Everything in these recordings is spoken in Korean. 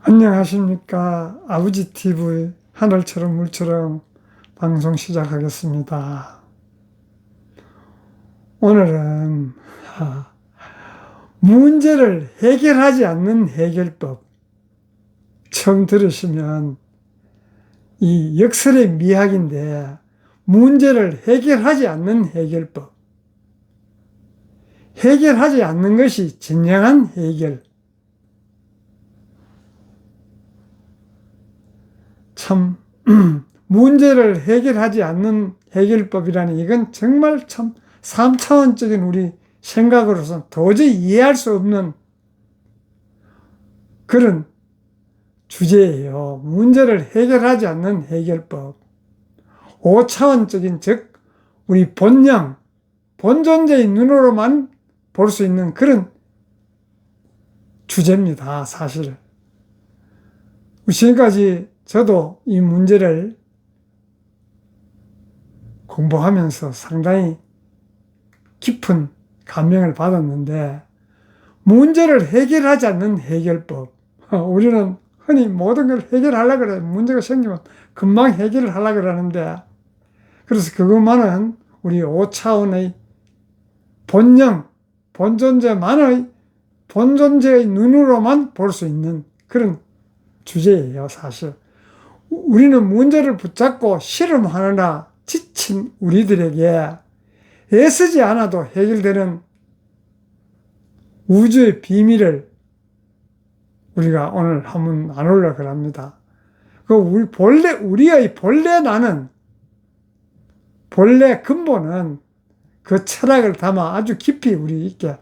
안녕하십니까. 아버지 TV 하늘처럼 물처럼 방송 시작하겠습니다. 오늘은 문제를 해결하지 않는 해결법. 처음 들으시면 이 역설의 미학인데, 문제를 해결하지 않는 해결법. 해결하지 않는 것이 진정한 해결. 참 문제를 해결하지 않는 해결법이라니, 이건 정말 참 3차원적인 우리 생각으로서는 도저히 이해할 수 없는 그런 주제예요. 문제를 해결하지 않는 해결법. 5차원적인, 즉 우리 본영, 본존재의 눈으로만 볼 수 있는 그런 주제입니다. 사실 지금까지 저도 이 문제를 공부하면서 상당히 깊은 감명을 받았는데, 문제를 해결하지 않는 해결법. 우리는 흔히 모든 걸 해결하려고 그래. 문제가 생기면 금방 해결을 하려고 그러는데, 그래서 그것만은 우리 5차원의 본영, 본존재만의, 본존재의 눈으로만 볼 수 있는 그런 주제예요. 사실 우리는 문제를 붙잡고 실험하느라 지친 우리들에게 애쓰지 않아도 해결되는 우주의 비밀을 우리가 오늘 한번 나누려고 합니다. 우리의 본래 나는, 본래 근본은, 그 철학을 담아 아주 깊이 있게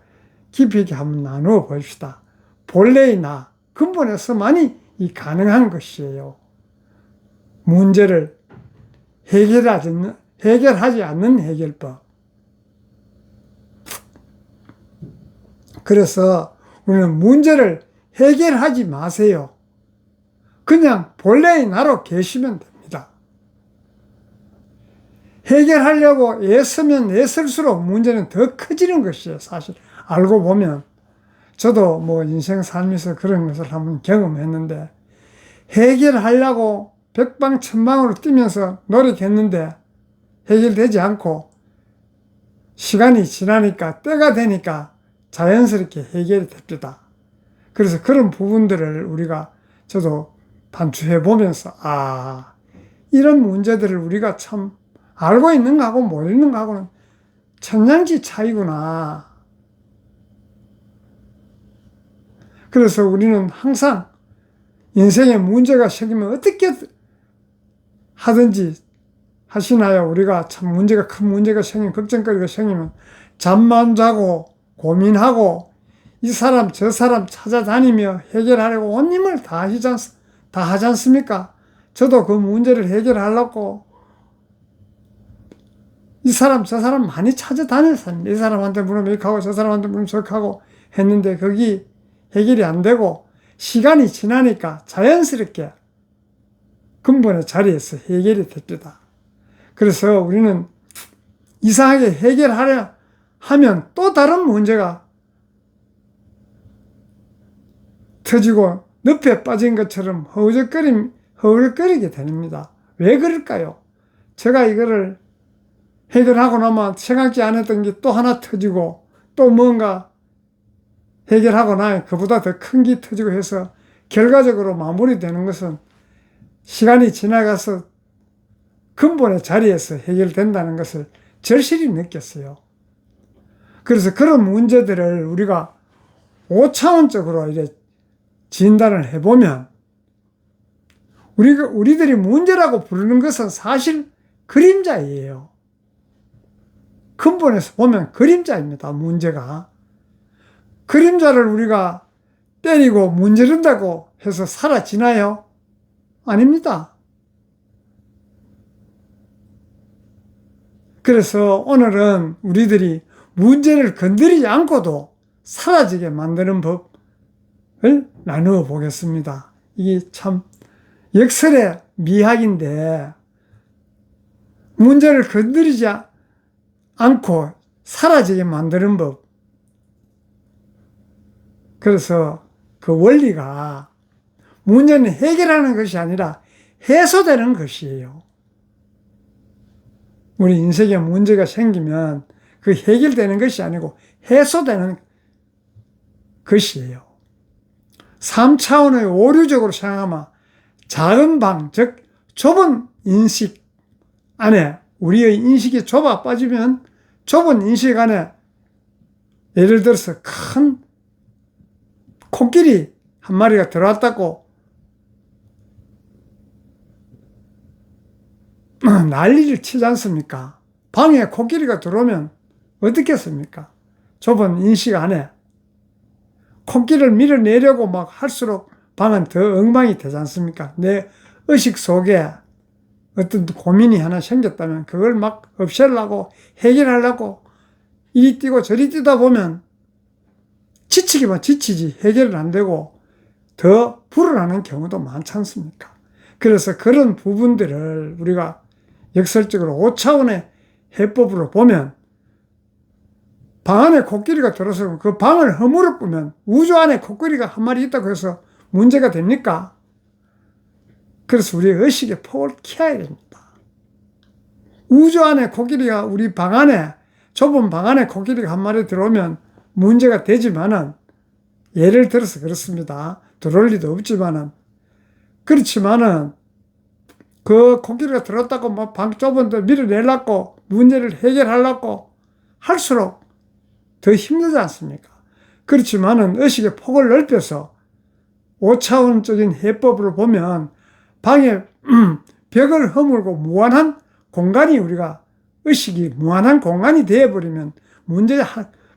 한번 나누어 봅시다. 본래의 나, 근본에서만이 이 가능한 것이에요. 문제를 해결하지 않는 해결법. 그래서 우리는 문제를 해결하지 마세요. 그냥 본래의 나로 계시면 됩니다. 해결하려고 애쓰면 애쓸수록 문제는 더 커지는 것이에요. 사실 알고 보면. 저도 인생 살면서 그런 것을 한번 경험했는데, 해결하려고 백방천방으로 뛰면서 노력했는데 해결되지 않고, 시간이 지나니까, 때가 되니까 자연스럽게 해결이 됩니다. 그래서 그런 부분들을 저도 반추해 보면서, 이런 문제들을 우리가 참 알고 있는 거하고 모르는 거하고는 천냥지 차이구나. 그래서 우리는 항상 인생에 문제가 생기면 어떻게 하든지 하시나요? 우리가 참 큰 문제가 생기면, 걱정거리가 생기면 잠만 자고 고민하고 이 사람 저 사람 찾아다니며 해결하려고 온 힘을 다 하지 않습니까? 저도 그 문제를 해결하려고 이 사람 저 사람 많이 찾아다녔습니다. 이 사람한테 물으면 이렇게 하고 저 사람한테 물으면 저렇게 하고 했는데 거기 해결이 안 되고, 시간이 지나니까 자연스럽게 근본의 자리에서 해결이 됩니다. 그래서 우리는 이상하게 해결하려 하면 또 다른 문제가 터지고 늪에 빠진 것처럼 허우적거리게 됩니다. 왜 그럴까요? 제가 이거를 해결하고 나면 생각지 않았던 게 또 하나 터지고, 또 뭔가 해결하고 나면 그보다 더 큰 게 터지고 해서 결과적으로 마무리되는 것은 시간이 지나가서 근본의 자리에서 해결된다는 것을 절실히 느꼈어요. 그래서 그런 문제들을 우리가 5차원적으로 이제 진단을 해보면, 우리들이 문제라고 부르는 것은 사실 그림자예요. 근본에서 보면 그림자입니다. 문제가. 그림자를 우리가 때리고 문지른다고 해서 사라지나요? 아닙니다. 그래서 오늘은 우리들이 문제를 건드리지 않고도 사라지게 만드는 법을 나누어 보겠습니다. 이게 참 역설의 미학인데, 문제를 건드리지 않고 사라지게 만드는 법. 그래서 그 원리가, 문제는 해결하는 것이 아니라 해소되는 것이에요. 우리 인생에 문제가 생기면 그 해결되는 것이 아니고 해소되는 것이에요. 3차원의 오류적으로 생각하면 작은 방, 즉 좁은 인식 안에 우리의 인식이 좁아 빠지면 좁은 인식 안에 예를 들어서 큰 코끼리 한 마리가 들어왔다고 난리를 치지 않습니까? 방에 코끼리가 들어오면 어떻겠습니까? 좁은 인식 안에 코끼리를 밀어내려고 막 할수록 방은 더 엉망이 되지 않습니까? 내 의식 속에 어떤 고민이 하나 생겼다면 그걸 막 없애려고 해결하려고 이리 뛰고 저리 뛰다 보면 지치기만 지치지 해결은 안 되고 더 불어나는 경우도 많지 않습니까? 그래서 그런 부분들을 우리가 역설적으로 5차원의 해법으로 보면 방 안에 코끼리가 들어서 그 방을 허물어 보면 우주 안에 코끼리가 한 마리 있다고 해서 문제가 됩니까? 그래서 우리 의식의 폭을 키워야 됩니다. 우주 안에 코끼리가 우리 방 안에 좁은 방 안에 코끼리가 한 마리 들어오면 문제가 되지만은 예를 들어서 그렇습니다. 들어올 리도 없지만은 그렇지만은 그 코끼리가 들었다고 뭐 방 좁은 데 밀어내려고 문제를 해결하려고 할수록 더 힘들지 않습니까? 그렇지만은 의식의 폭을 넓혀서 5차원적인 해법으로 보면 방에 벽을 허물고 무한한 공간이 우리가 의식이 무한한 공간이 되어버리면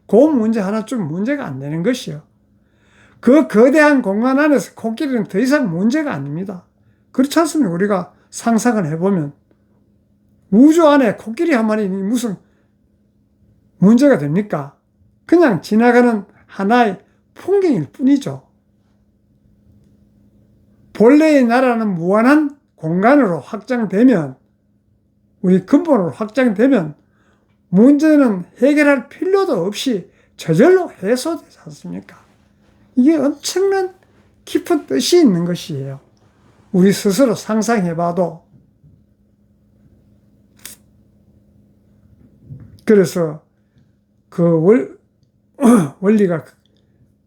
그 문제 하나쯤 문제가 안 되는 것이요. 그 거대한 공간 안에서 코끼리는 더 이상 문제가 아닙니다. 그렇지 않습니까? 우리가 상상을 해보면 우주 안에 코끼리 한 마리 무슨 문제가 됩니까? 그냥 지나가는 하나의 풍경일 뿐이죠. 본래의 나라는 무한한 공간으로 확장되면 우리 근본으로 확장되면 문제는 해결할 필요도 없이 저절로 해소되지 않습니까? 이게 엄청난 깊은 뜻이 있는 것이에요. 우리 스스로 상상해봐도. 그래서 그 원리가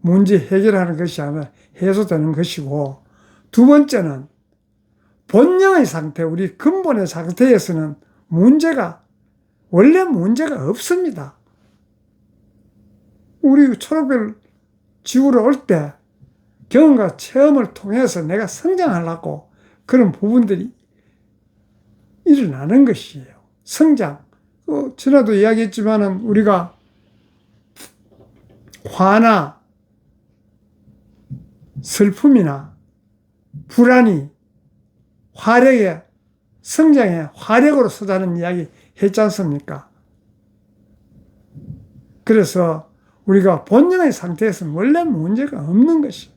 문제 해결하는 것이 아니라 해소되는 것이고, 두 번째는 본령의 상태, 우리 근본의 상태에서는 원래 문제가 없습니다. 우리 초록별 지구로 올 때 경험과 체험을 통해서 내가 성장하려고 그런 부분들이 일어나는 것이에요. 성장. 전에도 이야기했지만은 우리가 화나 슬픔이나 불안이 화력의 성장의 화력으로 서자는 이야기 했지 않습니까? 그래서 우리가 본능의 상태에서는 원래 문제가 없는 것이에요.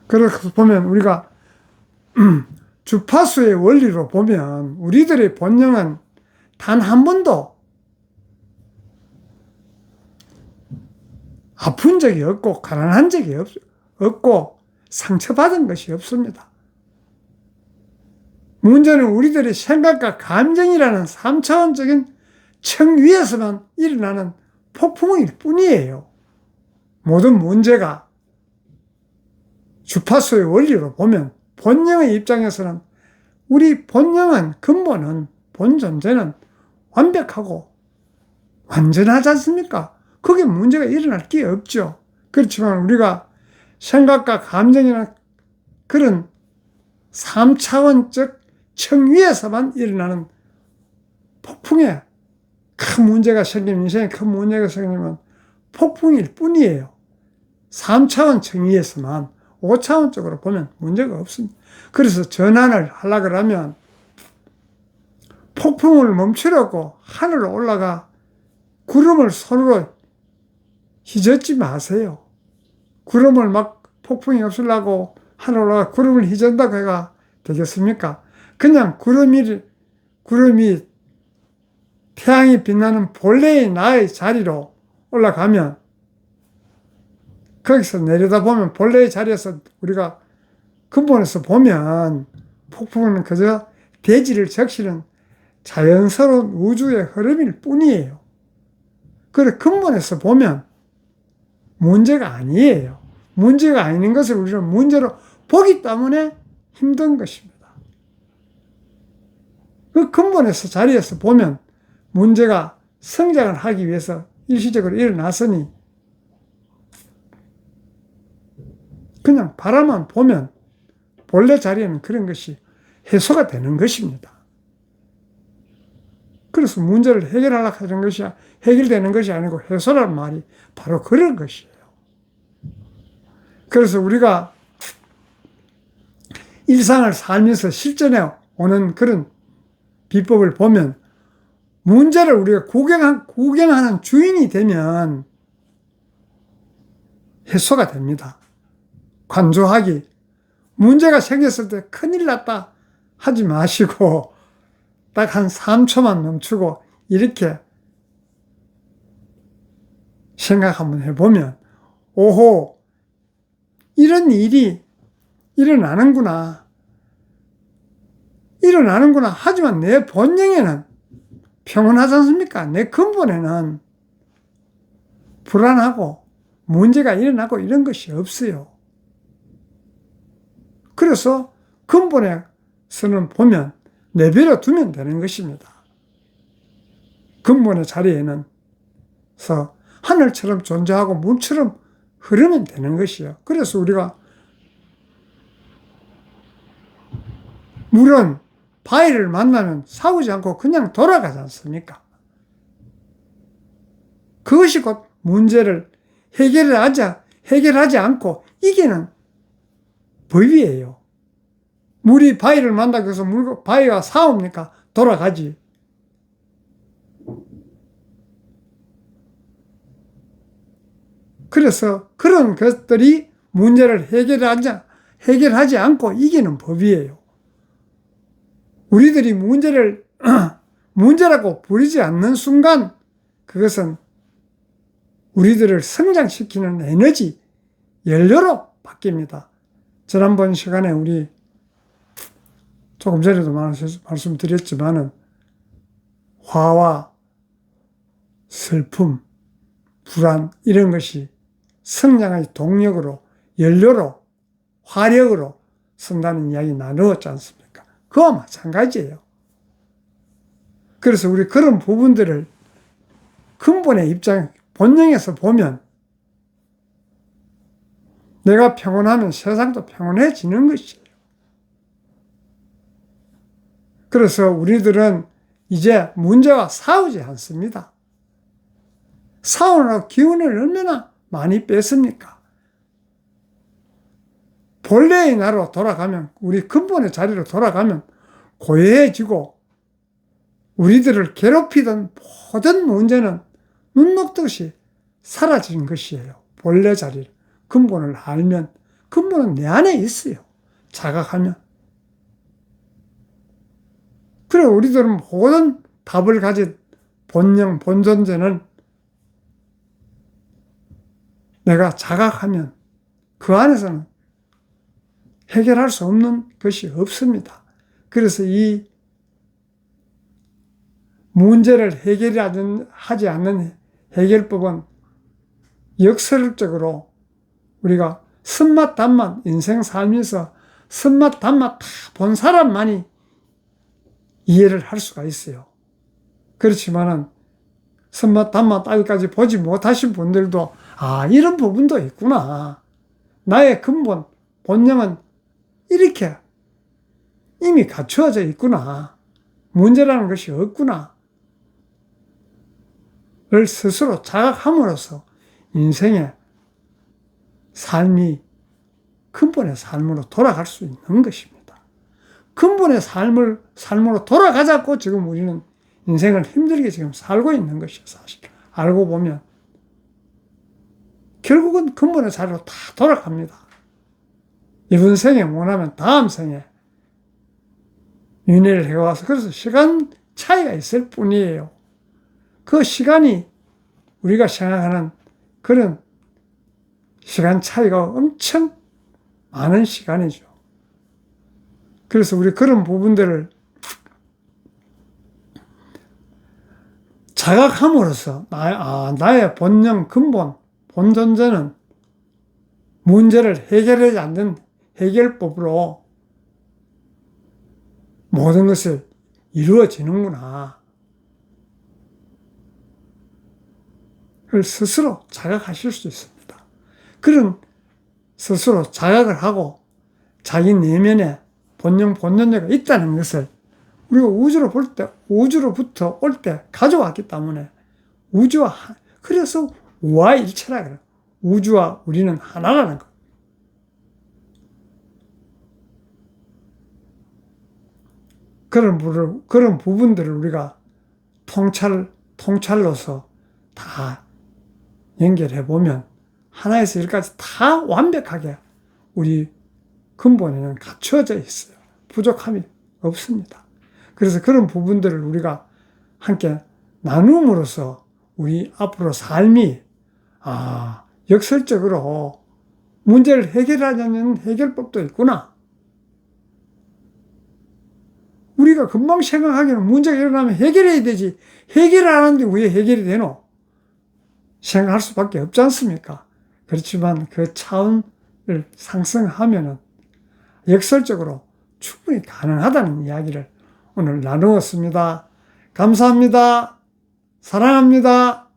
그래서 보면 우리가 주파수의 원리로 보면 우리들의 본능은 단 한 번도 아픈 적이 없고 가난한 적이 없고 상처받은 것이 없습니다. 문제는 우리들의 생각과 감정이라는 3차원적인 층 위에서만 일어나는 폭풍일 뿐이에요. 모든 문제가 주파수의 원리로 보면 본능의 입장에서는 우리 본능은 근본은 본존재는 완벽하고 완전하지 않습니까? 거기에 문제가 일어날 게 없죠. 그렇지만 우리가 생각과 감정이나 그런 3차원적 층 위에서만 일어나는 폭풍에 큰 문제가 생기면, 인생에 큰 문제가 생기면 폭풍일 뿐이에요. 3차원 층 위에서만 5차원적으로 보면 문제가 없습니다. 그래서 전환을 하려고 하면 폭풍을 멈추려고 하늘로 올라가 구름을 손으로 휘젓지 마세요. 구름을 막 폭풍이 없으려고 하늘로 올라가 구름을 휘젓는다고 해가 되겠습니까? 그냥 구름이 태양이 빛나는 본래의 나의 자리로 올라가면 거기서 내려다보면 본래의 자리에서 우리가 근본에서 보면 폭풍은 그저 대지를 적시는 자연스러운 우주의 흐름일 뿐이에요. 그래 근본에서 보면 문제가 아니에요. 문제가 아닌 것을 우리는 문제로 보기 때문에 힘든 것입니다. 그 근본에서 자리에서 보면 문제가 성장을 하기 위해서 일시적으로 일어났으니 그냥 바라만 보면 본래 자리에는 그런 것이 해소가 되는 것입니다. 그래서 문제를 해결하려고 하는 것이 해결되는 것이 아니고 해소라는 말이 바로 그런 것이에요. 그래서 우리가 일상을 살면서 실전에 오는 그런 비법을 보면 문제를 우리가 구경하는 주인이 되면 해소가 됩니다. 관조하기. 문제가 생겼을 때 큰일 났다 하지 마시고 딱 한 3초만 멈추고 이렇게 생각 한번 해보면 오호 이런 일이 일어나는구나 하지만 내 본능에는 평온하지 않습니까? 내 근본에는 불안하고 문제가 일어나고 이런 것이 없어요. 그래서 근본에서는 보면 내버려 두면 되는 것입니다. 근본의 자리에는 하늘처럼 존재하고 물처럼 흐르면 되는 것이에요. 그래서 우리가 물은 바위를 만나면 싸우지 않고 그냥 돌아가지 않습니까? 그것이 곧 문제를 해결하지 않고 이기는 법이에요. 물이 바위를 만나고 해서 바위가 싸웁니까? 돌아가지. 그래서 그런 것들이 문제를 해결하지 않고 이기는 법이에요. 우리들이 문제를 문제라고 부르지 않는 순간 그것은 우리들을 성장시키는 에너지, 연료로 바뀝니다. 지난번 시간에 우리 조금 전에도 말씀드렸지만은 화와 슬픔, 불안 이런 것이 성장의 동력으로, 연료로, 화력으로 쓴다는 이야기 나누었지 않습니까? 그와 마찬가지예요. 그래서 우리 그런 부분들을 근본의 입장, 본능에서 보면 내가 평온하면 세상도 평온해지는 것이에요. 그래서 우리들은 이제 문제와 싸우지 않습니다. 싸우느라 기운을 얼마나 많이 뺐습니까? 본래의 나로 돌아가면, 우리 근본의 자리로 돌아가면 고요해지고 우리들을 괴롭히던 모든 문제는 눈 녹듯이 사라진 것이에요. 본래 자리를, 근본을 알면, 근본은 내 안에 있어요. 자각하면. 그래, 우리들은 모든 답을 가진 본령, 본존재는 내가 자각하면 그 안에서는 해결할 수 없는 것이 없습니다. 그래서 이 문제를 해결하지 않는 해결법은 역설적으로 우리가 쓴맛 단맛 인생 살면서 쓴맛 단맛 다 본 사람만이 이해를 할 수가 있어요. 그렇지만은 쓴맛 단맛 따위까지 보지 못하신 분들도 이런 부분도 있구나. 나의 근본 본능은 이렇게 이미 갖추어져 있구나. 문제라는 것이 없구나. 를 스스로 자각함으로써 인생의 삶이 근본의 삶으로 돌아갈 수 있는 것입니다. 근본의 삶으로 돌아가자고 지금 우리는 인생을 힘들게 지금 살고 있는 것이에요, 사실. 알고 보면. 결국은 근본의 자리로 다 돌아갑니다. 이번 생에 못하면 다음 생에 윤회를 해와서 그래서 시간 차이가 있을 뿐이에요. 그 시간이 우리가 생각하는 그런 시간 차이가 엄청 많은 시간이죠. 그래서 우리 그런 부분들을 자각함으로써 나의 본령, 근본, 본존재는 문제를 해결하지 않는 해결법으로 모든 것을 이루어지는구나. 그걸 스스로 자각하실 수 있습니다. 그런 스스로 자각을 하고 자기 내면에 본령, 본존재가 있다는 것을 우리가 우주로 볼 때, 우주로부터 올 때 가져왔기 때문에 그래서 우화일체라 그래요. 우주와 우리는 하나라는 것. 그런 부분들을 우리가 통찰로서 다 연결해 보면 하나에서 열까지 다 완벽하게 우리 근본에는 갖춰져 있어요. 부족함이 없습니다. 그래서 그런 부분들을 우리가 함께 나눔으로써 우리 앞으로 삶이 역설적으로 문제를 해결하자는 해결법도 있구나. 우리가 금방 생각하기는 문제가 일어나면 해결해야 되지. 해결 안 하는데 왜 해결이 되노? 생각할 수밖에 없지 않습니까? 그렇지만 그 차원을 상승하면은 역설적으로 충분히 가능하다는 이야기를 오늘 나누었습니다. 감사합니다. 사랑합니다.